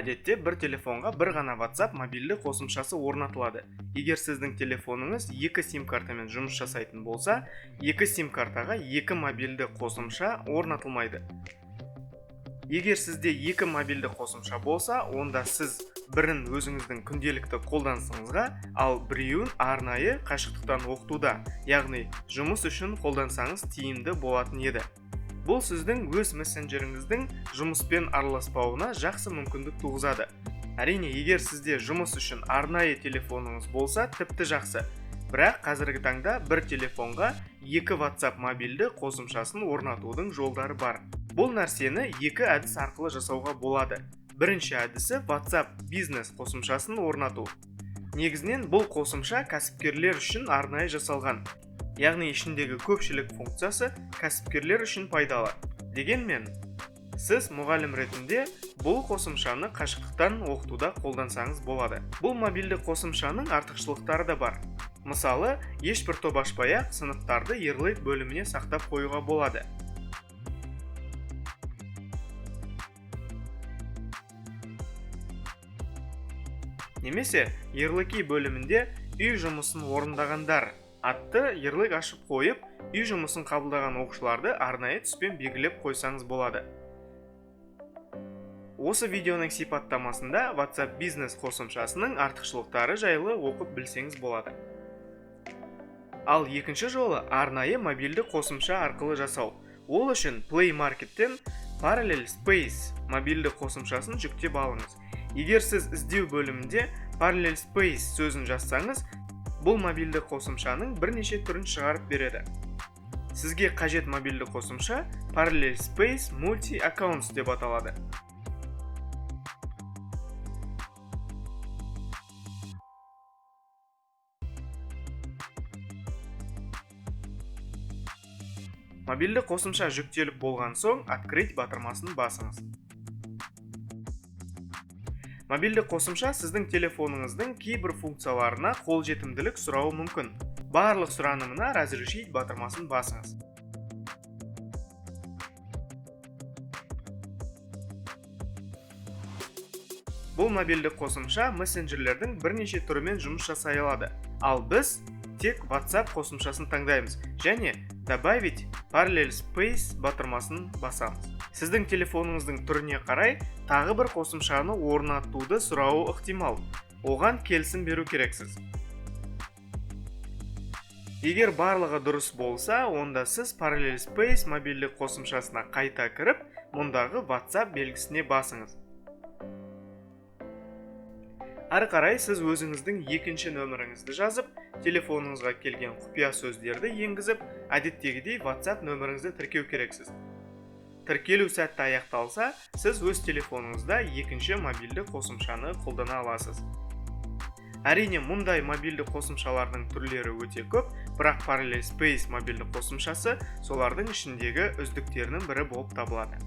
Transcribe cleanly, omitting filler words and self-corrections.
Әдетте бір телефонға бір ғана WhatsApp мобильді қосымшасы орнатылады. Егер сіздің телефоныңыз 2 сим-картамен жұмыс жасайтын болса, 2 сим-картаға 2 мобильді қосымша орнатылмайды. Егер сізде 2 мобильді қосымша болса, онда сіз бірін өзіңіздің күнделікті қолданысыңызға, ал біреуін арнайы қашықтықтан оқытуда, яғни жұмыс үшін қолдансаңыз тиімді болатын еді. Бұл сіздің өз мессенджеріңіздің жұмыспен араласпауына жақсы мүмкіндік туғызады. Әрине, егер сізде жұмыс үшін арнайы телефоныңыз болса, тіпті жақсы. Бірақ қазіргі таңда бір телефонға 2 WhatsApp мобильді қосымшасын орнатудың жолдары бар. Бұл нәрсені 2 әдіс арқылы жасауға болады. Бірінші әдісі WhatsApp бизнес қосымшасын орнату. Негізінен бұл қосымша кәсіпкерлер үшін арнайы жасалған. Яғни ішіндегі көпшілік функциясы кәсіпкерлер үшін пайдалы. Дегенмен, сіз мұғалім ретінде бұл қосымшаны қашықтықтан оқытуда қолдансаңыз болады. Бұл мобильді қосымшаның артықшылықтары да бар. Мысалы, ешбір топ ашпай-ақ сыныптарды ерлік бөліміне сақтап қоюға болады. Немесе, ерліки бөлімінде үй жұмысын орындағандар атты ерлік ашып қойып, үй жұмысын қабылдаған оқушыларды арнайы түспен белгілеп қойсаңыз болады. Осы видеоның сипаттамасында WhatsApp бизнес қосымшасының артықшылықтары жайлы оқып білсеңіз болады. Ал екінші жолы арнайы мобильді қосымша арқылы жасау. Ол үшін Play Market'тен Parallel Space мобильді қосымшасын жүктеп алыңыз. Егер сіз іздеу бөлімінде Parallel Space сөзін жазсаңыз, бұл мобильді қосымшаның бірнеше түрін шығарып береді. Сізге қажет мобильді қосымша Parallel Space Multi-Accounts деп аталады. Мобильді қосымша жүктеліп болған соң, Открыть батырмасын басыңыз. Мобильді қосымша сіздің телефоныңыздың кейбір функцияларына қолжетімділік сұрауы мүмкін. Барлық сұранымына разрешить батырмасын басыңыз. Бұл мобильді қосымша мессенджерлердің бірнеше түрімен жұмыс жасай алады. Ал біз тек WhatsApp қосымшасын таңдаймыз және Добавить Parallel Space батырмасын басамыз. Сіздің телефоныңыздың түріне қарай тағы бір қосымшаны орнатуды сұрауы ықтимал. Оған келісім беру керексіз. Егер барлығы дұрыс болса, онда сіз Parallel Space мобильді қосымшасына қайта кіріп, мұндағы WhatsApp белгісіне басыңыз. Ары қарай сіз өзіңіздің екінші нөміріңізді жазып, телефоныңызға келген құпия сөздерді енгізіп, әдеттегідей WhatsApp нөміріңізді тіркеу керексіз. Тіркелу сәтті аяқталса, сіз өз телефоныңызда екінші мобильді қосымшаны қолдана аласыз. Әрине, мұндай мобильді қосымшалардың түрлері өте көп, бірақ Parallel Space мобильді қосымшасы солардың ішіндегі үздіктерінің бірі болып табылады.